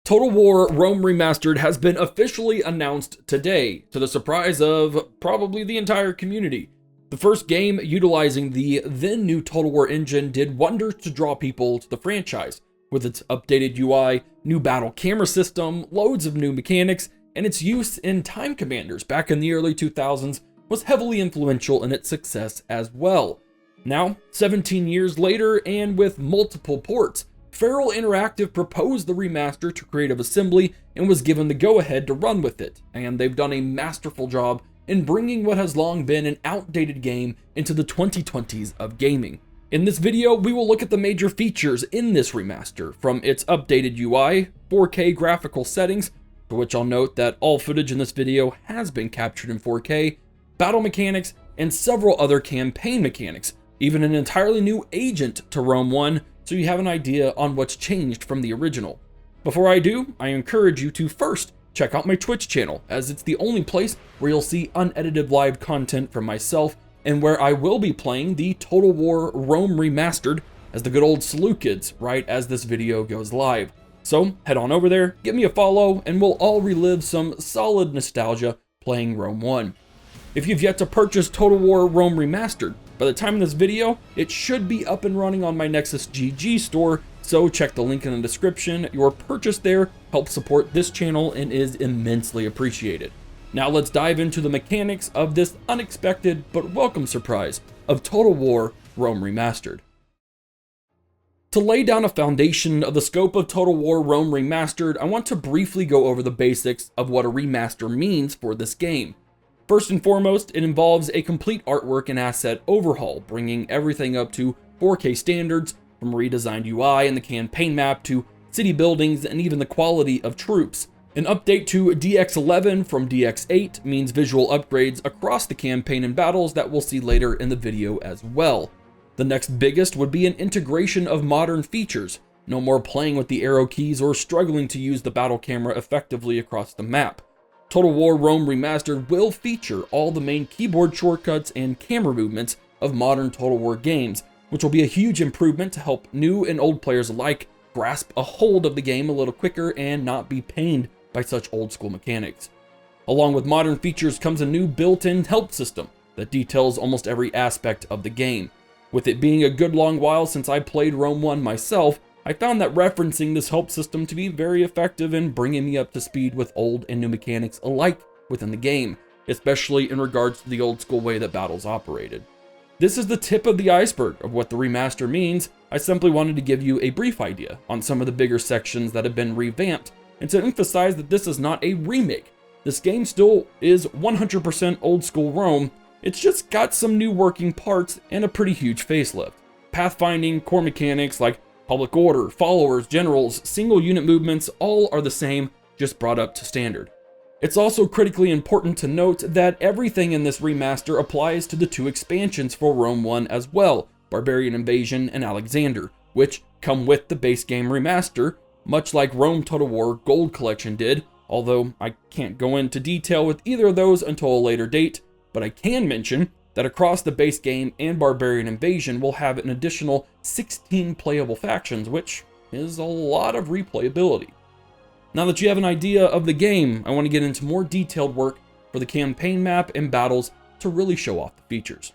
Total War Rome Remastered has been officially announced today, to the surprise of probably the entire community. The first game utilizing the then new Total War engine did wonders to draw people to the franchise, with its updated UI, new battle camera system, loads of new mechanics, and its use in time commanders back in the early 2000s was heavily influential in its success as well. Now, 17 years later, and with multiple ports, Feral Interactive proposed the remaster to Creative Assembly and was given the go-ahead to run with it, and they've done a masterful job in bringing what has long been an outdated game into the 2020s of gaming. In this video, we will look at the major features in this remaster, from its updated UI, 4K graphical settings, for which I'll note that all footage in this video has been captured in 4K, battle mechanics, and several other campaign mechanics, even an entirely new agent to Rome 1, so you have an idea on what's changed from the original. Before I do, I encourage you to first check out my Twitch channel, as it's the only place where you'll see unedited live content from myself, and where I will be playing the Total War Rome Remastered as the good old Salookids right as this video goes live. So head on over there, give me a follow, and we'll all relive some solid nostalgia playing Rome 1. If you've yet to purchase Total War Rome Remastered, by the time of this video, it should be up and running on my Nexus GG store, so check the link in the description. Your purchase there helps support this channel and is immensely appreciated. Now let's dive into the mechanics of this unexpected but welcome surprise of Total War Rome Remastered. To lay down a foundation of the scope of Total War Rome Remastered, I want to briefly go over the basics of what a remaster means for this game. First and foremost, it involves a complete artwork and asset overhaul, bringing everything up to 4K standards, from redesigned UI and the campaign map to city buildings and even the quality of troops. An update to DX11 from DX8 means visual upgrades across the campaign and battles that we'll see later in the video as well. The next biggest would be an integration of modern features, no more playing with the arrow keys or struggling to use the battle camera effectively across the map. Total War Rome Remastered will feature all the main keyboard shortcuts and camera movements of modern Total War games, which will be a huge improvement to help new and old players alike grasp a hold of the game a little quicker and not be pained by such old school mechanics. Along with modern features comes a new built-in help system that details almost every aspect of the game. With it being a good long while since I played Rome 1 myself, I found that referencing this help system to be very effective in bringing me up to speed with old and new mechanics alike within the game, especially in regards to the old school way that battles operated. This is the tip of the iceberg of what the remaster means. I simply wanted to give you a brief idea on some of the bigger sections that have been revamped, and to emphasize that this is not a remake. This game still is 100% old school Rome, it's just got some new working parts and a pretty huge facelift. Pathfinding, core mechanics like public order, followers, generals, single unit movements, all are the same, just brought up to standard. It's also critically important to note that everything in this remaster applies to the two expansions for Rome 1 as well, Barbarian Invasion and Alexander, which come with the base game remaster, much like Rome Total War Gold Collection did, although I can't go into detail with either of those until a later date, but I can mention that across the base game and Barbarian Invasion will have an additional 16 playable factions, which is a lot of replayability. Now that you have an idea of the game, I want to get into more detailed work for the campaign map and battles to really show off the features.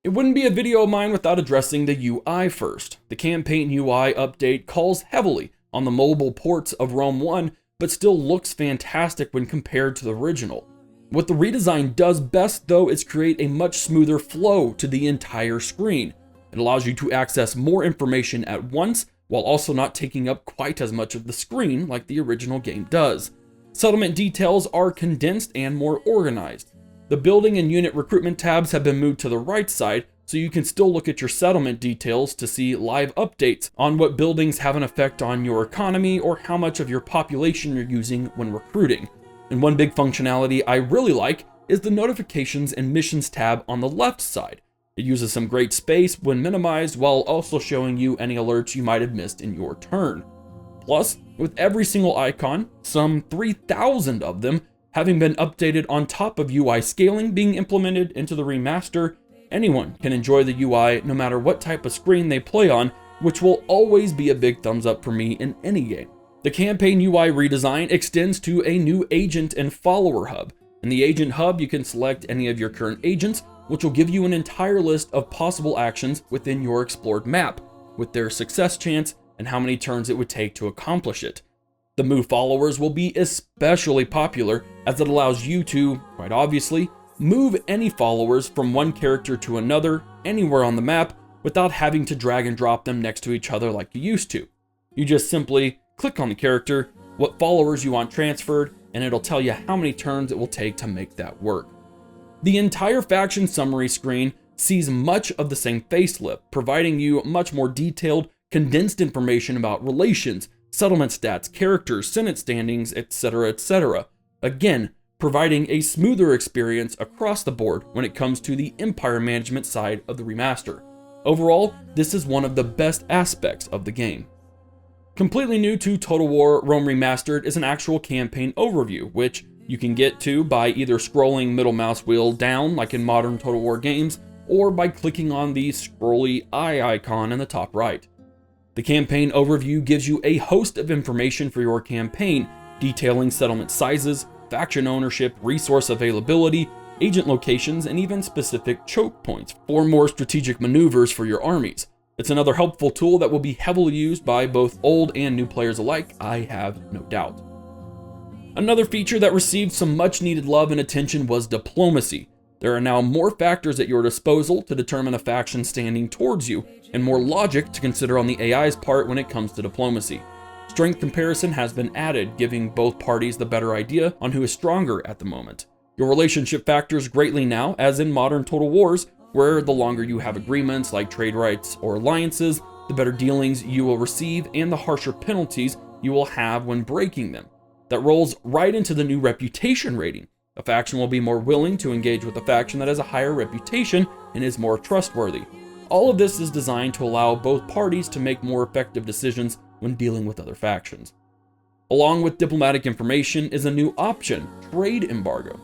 It wouldn't be a video of mine without addressing the UI first. The campaign UI update calls heavily on the mobile ports of Rome 1, but still looks fantastic when compared to the original. What the redesign does best, though, is create a much smoother flow to the entire screen. It allows you to access more information at once, while also not taking up quite as much of the screen like the original game does. Settlement details are condensed and more organized. The building and unit recruitment tabs have been moved to the right side, so you can still look at your settlement details to see live updates on what buildings have an effect on your economy or how much of your population you're using when recruiting. And one big functionality I really like is the notifications and missions tab on the left side. It uses some great space when minimized while also showing you any alerts you might have missed in your turn. Plus, with every single icon, some 3,000 of them, having been updated on top of UI scaling being implemented into the remaster, anyone can enjoy the UI no matter what type of screen they play on, which will always be a big thumbs up for me in any game. The campaign UI redesign extends to a new agent and follower hub. In the agent hub, you can select any of your current agents, which will give you an entire list of possible actions within your explored map, with their success chance and how many turns it would take to accomplish it. The move followers will be especially popular as it allows you to, quite obviously, move any followers from one character to another anywhere on the map without having to drag and drop them next to each other like you used to. You just simply click on the character, what followers you want transferred, and it'll tell you how many turns it will take to make that work. The entire faction summary screen sees much of the same facelift, providing you much more detailed, condensed information about relations, settlement stats, characters, Senate standings, etc., etc. Again, providing a smoother experience across the board when it comes to the empire management side of the remaster. Overall, this is one of the best aspects of the game. Completely new to Total War Rome Remastered is an actual campaign overview, which you can get to by either scrolling middle mouse wheel down like in modern Total War games, or by clicking on the scrolly eye icon in the top right. The campaign overview gives you a host of information for your campaign, detailing settlement sizes, faction ownership, resource availability, agent locations, and even specific choke points for more strategic maneuvers for your armies. It's another helpful tool that will be heavily used by both old and new players alike, I have no doubt. Another feature that received some much needed love and attention was diplomacy. There are now more factors at your disposal to determine a faction standing towards you, and more logic to consider on the AI's part when it comes to diplomacy. Strength comparison has been added, giving both parties the better idea on who is stronger at the moment. Your relationship factors greatly now, as in modern Total Wars, where the longer you have agreements like trade rights or alliances, the better dealings you will receive and the harsher penalties you will have when breaking them. That rolls right into the new reputation rating. A faction will be more willing to engage with a faction that has a higher reputation and is more trustworthy. All of this is designed to allow both parties to make more effective decisions when dealing with other factions. Along with diplomatic information is a new option, trade embargo.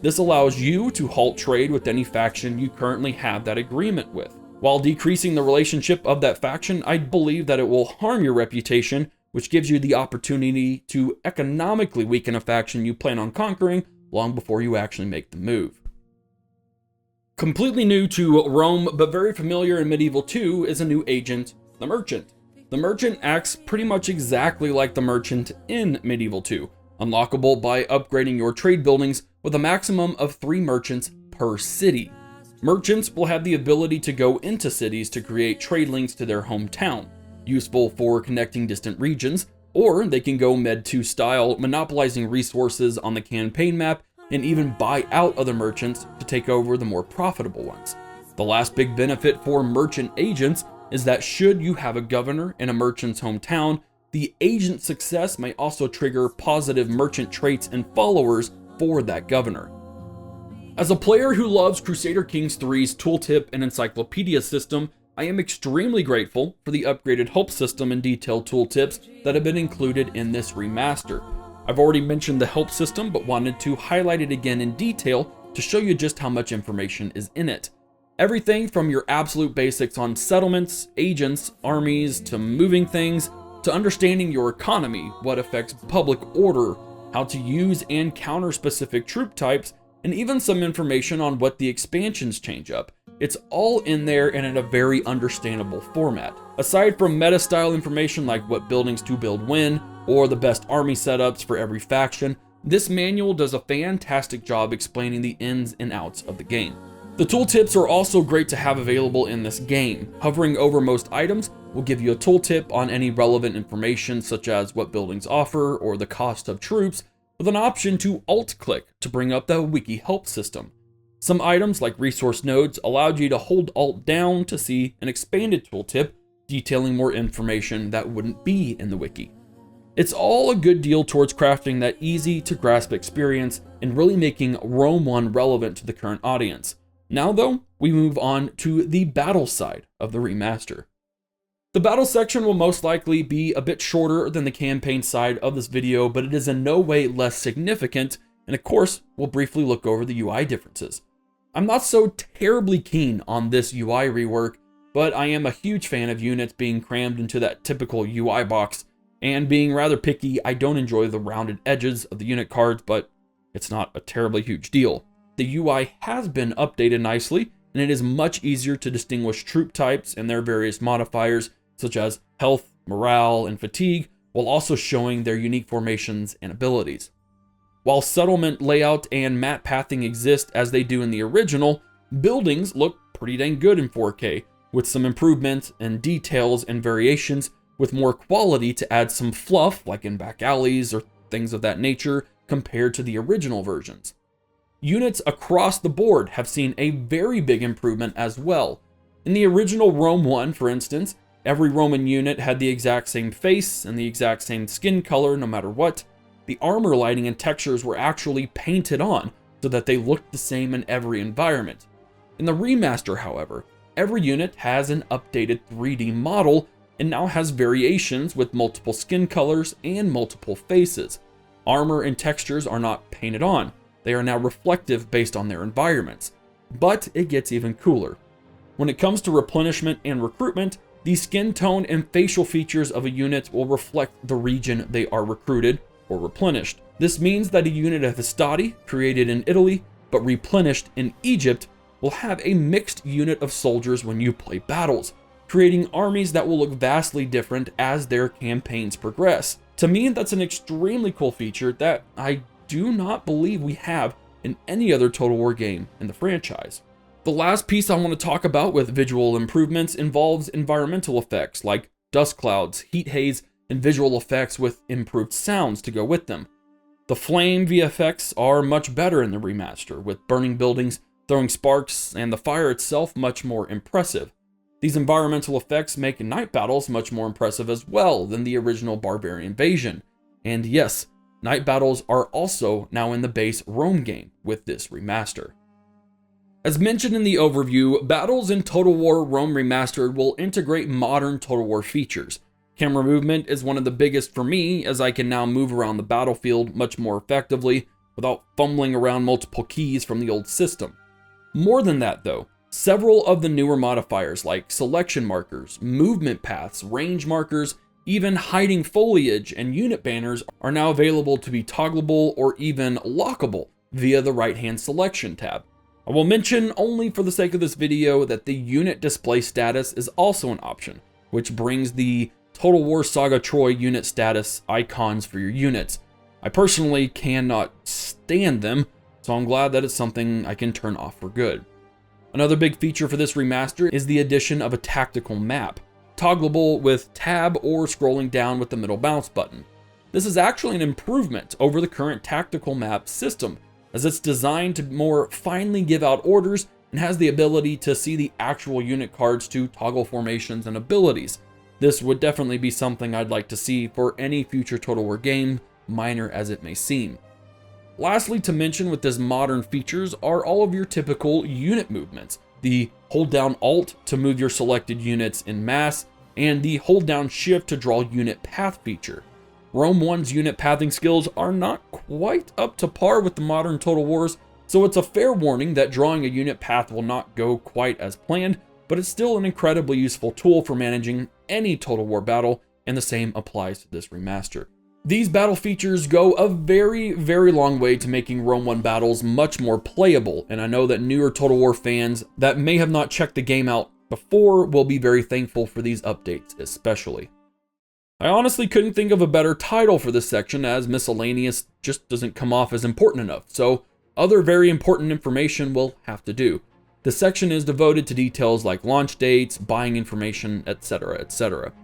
This allows you to halt trade with any faction you currently have that agreement with. While decreasing the relationship of that faction, I believe that it will harm your reputation, which gives you the opportunity to economically weaken a faction you plan on conquering long before you actually make the move. Completely new to Rome, but very familiar in Medieval 2, is a new agent, the Merchant. The Merchant acts pretty much exactly like the Merchant in Medieval 2, unlockable by upgrading your trade buildings with a maximum of 3 merchants per city. Merchants will have the ability to go into cities to create trade links to their hometown, useful for connecting distant regions, or they can go Med 2 style, monopolizing resources on the campaign map and even buy out other merchants to take over the more profitable ones. The last big benefit for merchant agents is that should you have a governor in a merchant's hometown, the agent's success may also trigger positive merchant traits and followers for that governor. As a player who loves Crusader Kings 3's tooltip and encyclopedia system, I am extremely grateful for the upgraded help system and detailed tooltips that have been included in this remaster. I've already mentioned the help system, but wanted to highlight it again in detail to show you just how much information is in it. Everything from your absolute basics on settlements, agents, armies, to moving things, to understanding your economy, what affects public order, how to use and counter specific troop types, and even some information on what the expansions change up. It's all in there and in a very understandable format. Aside from meta-style information like what buildings to build when, or the best army setups for every faction, this manual does a fantastic job explaining the ins and outs of the game. The tooltips are also great to have available in this game. Hovering over most items will give you a tooltip on any relevant information such as what buildings offer or the cost of troops, with an option to alt-click to bring up the wiki help system. Some items like resource nodes allowed you to hold alt down to see an expanded tooltip detailing more information that wouldn't be in the wiki. It's all a good deal towards crafting that easy to grasp experience and really making Rome 1 relevant to the current audience. Now though, we move on to the battle side of the remaster. The battle section will most likely be a bit shorter than the campaign side of this video, but it is in no way less significant, and of course, we'll briefly look over the UI differences. I'm not so terribly keen on this UI rework, but I am a huge fan of units being crammed into that typical UI box, And being rather picky, I don't enjoy the rounded edges of the unit cards, but it's not a terribly huge deal. The UI has been updated nicely, and it is much easier to distinguish troop types and their various modifiers, such as health, morale, and fatigue, while also showing their unique formations and abilities. While settlement layout and map pathing exist as they do in the original, buildings look pretty dang good in 4K, with some improvements and details and variations with more quality to add some fluff, like in back alleys or things of that nature, compared to the original versions. Units across the board have seen a very big improvement as well. In the original Rome 1, for instance, every Roman unit had the exact same face and the exact same skin color no matter what. The armor lighting and textures were actually painted on so that they looked the same in every environment. In the remaster, however, every unit has an updated 3D model and now has variations with multiple skin colors and multiple faces. Armor and textures are not painted on. They are now reflective based on their environments. But it gets even cooler. When it comes to replenishment and recruitment, the skin tone and facial features of a unit will reflect the region they are recruited or replenished. This means that a unit of Hastati, created in Italy but replenished in Egypt, will have a mixed unit of soldiers when you play battles, creating armies that will look vastly different as their campaigns progress. To me, that's an extremely cool feature that I do not believe we have in any other Total War game in the franchise. The last piece I want to talk about with visual improvements involves environmental effects like dust clouds, heat haze, and visual effects with improved sounds to go with them. The flame VFX are much better in the remaster, with burning buildings throwing sparks and the fire itself much more impressive. These environmental effects make night battles much more impressive as well than the original Barbarian Invasion. And yes, night battles are also now in the base Rome game with this remaster. As mentioned in the overview, battles in Total War Rome Remastered will integrate modern Total War features. Camera movement is one of the biggest for me, as I can now move around the battlefield much more effectively without fumbling around multiple keys from the old system. More than that though, several of the newer modifiers like selection markers, movement paths, range markers, even hiding foliage and unit banners are now available to be toggleable or even lockable via the right-hand selection tab. I will mention only for the sake of this video that the unit display status is also an option, which brings the Total War Saga Troy unit status icons for your units. I personally cannot stand them, so I'm glad that it's something I can turn off for good. Another big feature for this remaster is the addition of a tactical map, toggleable with tab or scrolling down with the middle mouse button. This is actually an improvement over the current tactical map system, as it's designed to more finely give out orders and has the ability to see the actual unit cards to toggle formations and abilities. This would definitely be something I'd like to see for any future Total War game, minor as it may seem. Lastly to mention with this modern features are all of your typical unit movements. The hold down Alt to move your selected units in mass, and the hold down Shift to draw unit path feature. Rome 1's unit pathing skills are not quite up to par with the modern Total Wars, so it's a fair warning that drawing a unit path will not go quite as planned, but it's still an incredibly useful tool for managing any Total War battle, and the same applies to this remaster. These battle features go a very, very long way to making Rome 1 battles much more playable, and I know that newer Total War fans that may have not checked the game out before will be very thankful for these updates especially. I honestly couldn't think of a better title for this section, as miscellaneous just doesn't come off as important enough, so other very important information will have to do. This section is devoted to details like launch dates, buying information, etc, etc.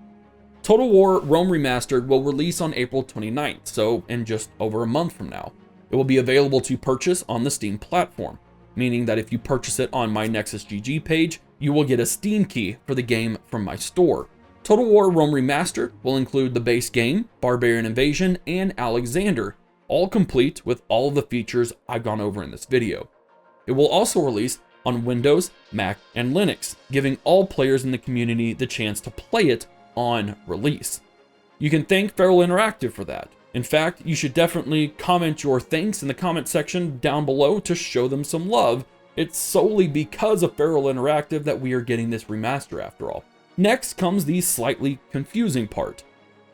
Total War Rome Remastered will release on April 29th, so in just over a month from now. It will be available to purchase on the Steam platform, meaning that if you purchase it on my Nexus GG page, you will get a Steam key for the game from my store. Total War Rome Remastered will include the base game, Barbarian Invasion, and Alexander, all complete with all of the features I've gone over in this video. It will also release on Windows, Mac, and Linux, giving all players in the community the chance to play it on release. You can thank Feral Interactive for that. In fact, you should definitely comment your thanks in the comment section down below to show them some love. It's solely because of Feral Interactive that we are getting this remaster after all. Next comes the slightly confusing part.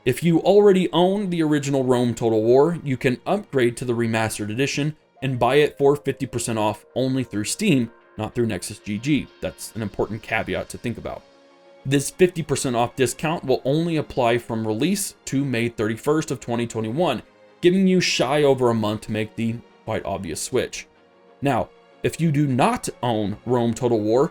If you already own the original Rome Total War, you can upgrade to the Remastered Edition and buy it for 50% off only through Steam, not through Nexus GG. That's an important caveat to think about. This 50% off discount will only apply from release to May 31st of 2021, giving you shy over a month to make the quite obvious switch. Now, if you do not own Rome Total War,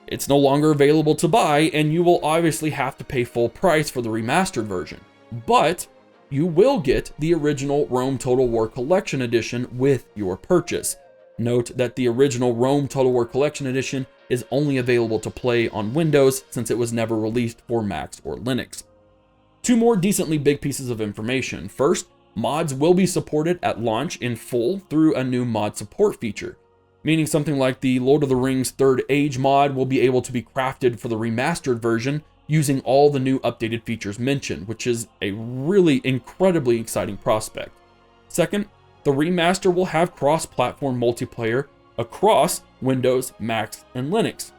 it's no longer available to buy, and you will obviously have to pay full price for the remastered version. But you will get the original Rome Total War Collection Edition with your purchase. Note that the original Rome Total War Collection Edition is only available to play on Windows since it was never released for Macs or Linux. Two more decently big pieces of information. First, mods will be supported at launch in full through a new mod support feature, meaning something like the Lord of the Rings Third Age mod will be able to be crafted for the remastered version using all the new updated features mentioned, which is a really incredibly exciting prospect. Second, the remaster will have cross-platform multiplayer across Windows, Macs, and Linux.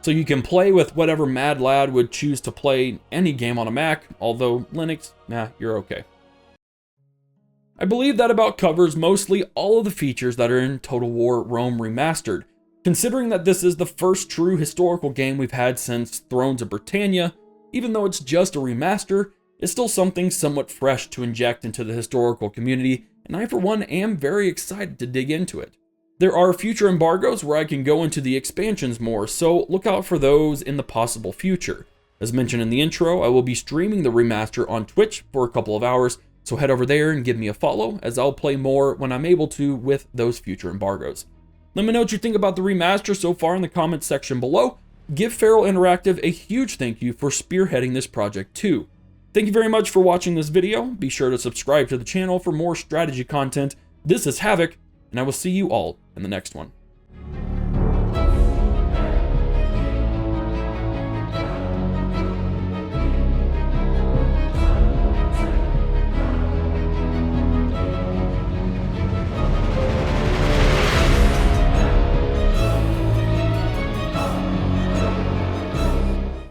So you can play with whatever mad lad would choose to play any game on a Mac, although Linux, nah, you're okay. I believe that about covers mostly all of the features that are in Total War Rome Remastered. Considering that this is the first true historical game we've had since Thrones of Britannia, even though it's just a remaster, it's still something somewhat fresh to inject into the historical community, and I for one am very excited to dig into it. There are future embargoes where I can go into the expansions more, so look out for those in the possible future. As mentioned in the intro, I will be streaming the remaster on Twitch for a couple of hours, so head over there and give me a follow, as I'll play more when I'm able to with those future embargoes. Let me know what you think about the remaster so far in the comments section below. Give Feral Interactive a huge thank you for spearheading this project too. Thank you very much for watching this video. Be sure to subscribe to the channel for more strategy content. This is Havoc, and I will see you all in the next one.